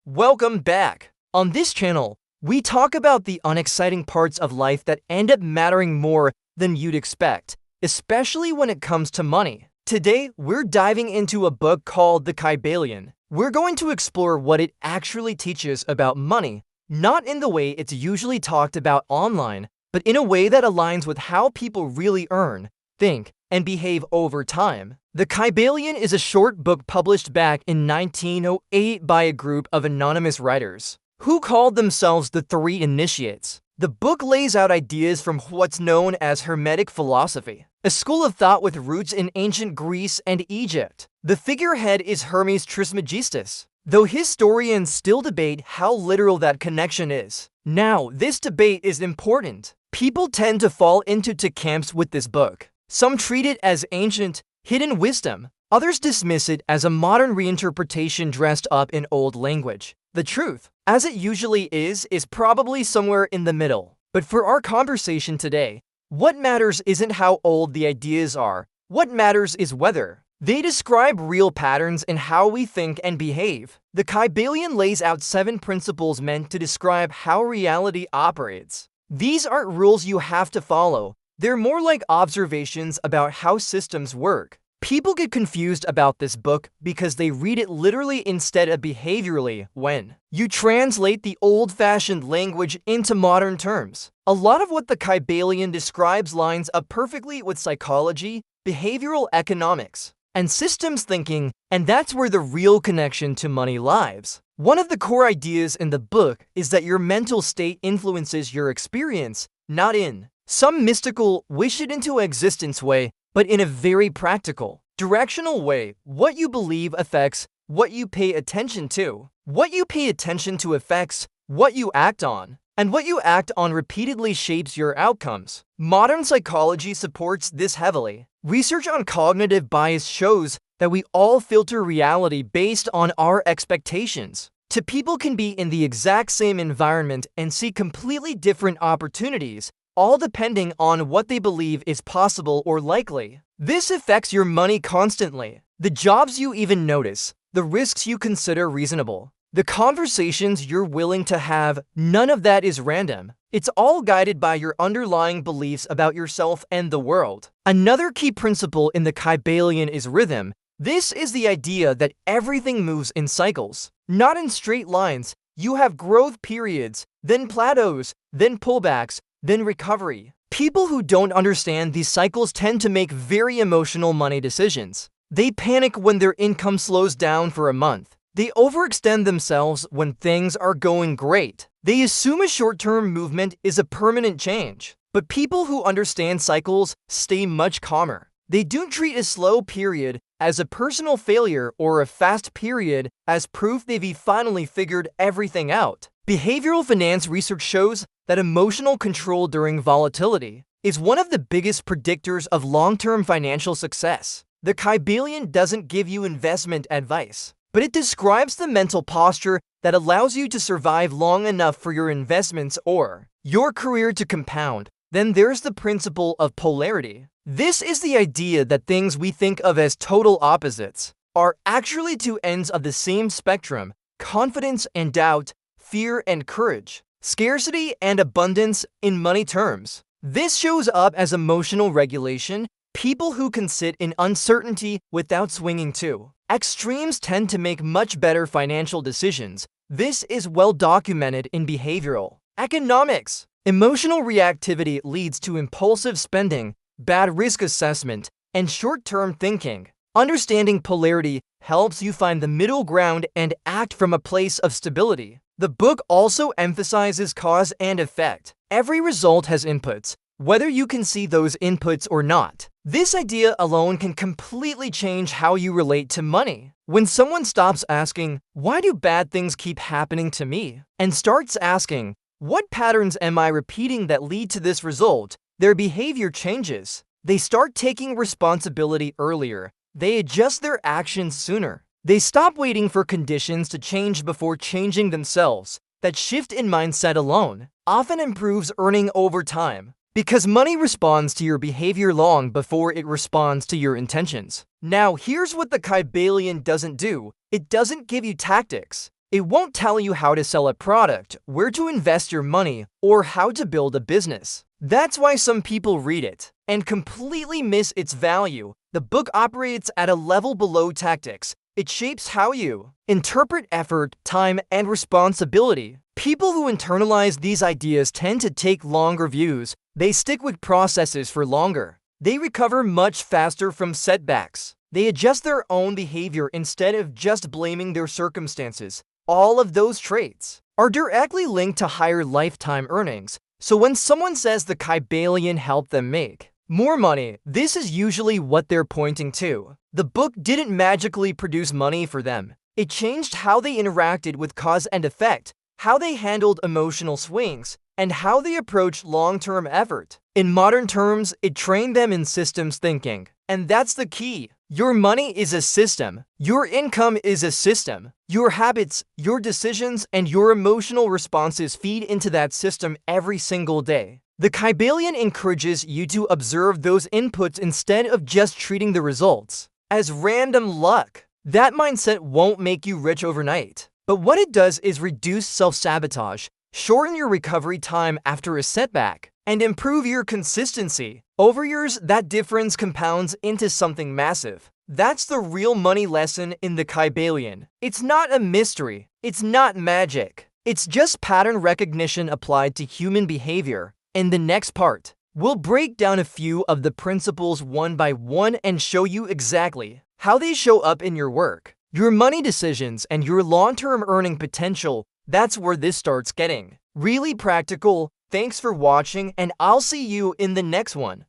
Welcome back. On this channel, we talk about the unexciting parts of life that end up mattering more than you'd expect, especially when it comes to money. Today, we're diving into a book called the Kybalion. We're going to explore what it actually teaches about money, not in the way it's usually talked about online, but in a way that aligns with how people really earn, think, and behave over time. The Kybalion is a short book published back in 1908 by a group of anonymous writers who called themselves the Three Initiates. The book lays out ideas from what's known as Hermetic philosophy, a school of thought with roots in ancient Greece and Egypt. The figurehead is Hermes Trismegistus, though historians still debate how literal that connection is. Now, this debate is important. People tend to fall into two camps with this book. Some treat it as ancient, hidden wisdom. Others dismiss it as a modern reinterpretation dressed up in old language. The truth, as it usually is probably somewhere in the middle. But for our conversation today, what matters isn't how old the ideas are. What matters is whether they describe real patterns in how we think and behave. The Kybalion lays out 7 principles meant to describe how reality operates. These aren't rules you have to follow. They're more like observations about how systems work. People get confused about this book because they read it literally instead of behaviorally when you translate the old-fashioned language into modern terms. A lot of what the Kybalion describes lines up perfectly with psychology, behavioral economics, and systems thinking, and that's where the real connection to money lies. One of the core ideas in the book is that your mental state influences your experience, not in some mystical, wish-it-into-existence way, but in a very practical, directional way. What you believe affects what you pay attention to. What you pay attention to affects what you act on, and what you act on repeatedly shapes your outcomes. Modern psychology supports this heavily. Research on cognitive bias shows that we all filter reality based on our expectations. Two people can be in the exact same environment and see completely different opportunities, all depending on what they believe is possible or likely. This affects your money constantly. The jobs you even notice, the risks you consider reasonable, the conversations you're willing to have, none of that is random. It's all guided by your underlying beliefs about yourself and the world. Another key principle in the Kybalion is rhythm. This is the idea that everything moves in cycles, not in straight lines. You have growth periods, then plateaus, then pullbacks, then recovery. People who don't understand these cycles tend to make very emotional money decisions. They panic when their income slows down for a month. They overextend themselves when things are going great. They assume a short-term movement is a permanent change. But people who understand cycles stay much calmer. They don't treat a slow period as a personal failure or a fast period as proof they've finally figured everything out. Behavioral finance research shows that emotional control during volatility is one of the biggest predictors of long-term financial success. The Kybalion doesn't give you investment advice, but it describes the mental posture that allows you to survive long enough for your investments or your career to compound. Then there's the principle of polarity. This is the idea that things we think of as total opposites are actually two ends of the same spectrum: confidence and doubt, fear and courage, scarcity and abundance in money terms. This shows up as emotional regulation. People who can sit in uncertainty without swinging to extremes tend to make much better financial decisions. This is well documented in behavioral economics. Emotional reactivity leads to impulsive spending, bad risk assessment, and short-term thinking. Understanding polarity helps you find the middle ground and act from a place of stability. The book also emphasizes cause and effect. Every result has inputs, whether you can see those inputs or not. This idea alone can completely change how you relate to money. When someone stops asking, "Why do bad things keep happening to me?" and starts asking, "What patterns am I repeating that lead to this result?" their behavior changes. They start taking responsibility earlier. They adjust their actions sooner. They stop waiting for conditions to change before changing themselves. That shift in mindset alone often improves earning over time, because money responds to your behavior long before it responds to your intentions. Now, here's what the Kybalion doesn't do. It doesn't give you tactics. It won't tell you how to sell a product, where to invest your money, or how to build a business. That's why some people read it and completely miss its value. The book operates at a level below tactics. It shapes how you interpret effort, time, and responsibility. People who internalize these ideas tend to take longer views. They stick with processes for longer. They recover much faster from setbacks. They adjust their own behavior instead of just blaming their circumstances. All of those traits are directly linked to higher lifetime earnings. So when someone says the Kybalion helped them make more money, this is usually what they're pointing to. The book didn't magically produce money for them. It changed how they interacted with cause and effect, how they handled emotional swings, and how they approached long-term effort. In modern terms, it trained them in systems thinking. And that's the key. Your money is a system. Your income is a system. Your habits, your decisions, and your emotional responses feed into that system every single day. The Kybalion encourages you to observe those inputs instead of just treating the results as random luck. That mindset won't make you rich overnight. But what it does is reduce self-sabotage, shorten your recovery time after a setback, and improve your consistency. Over years, that difference compounds into something massive. That's the real money lesson in the Kybalion. It's not a mystery. It's not magic. It's just pattern recognition applied to human behavior. In the next part, we'll break down a few of the principles one by one and show you exactly how they show up in your work, your money decisions, and your long-term earning potential. That's where this starts getting really practical. Thanks for watching, and I'll see you in the next one.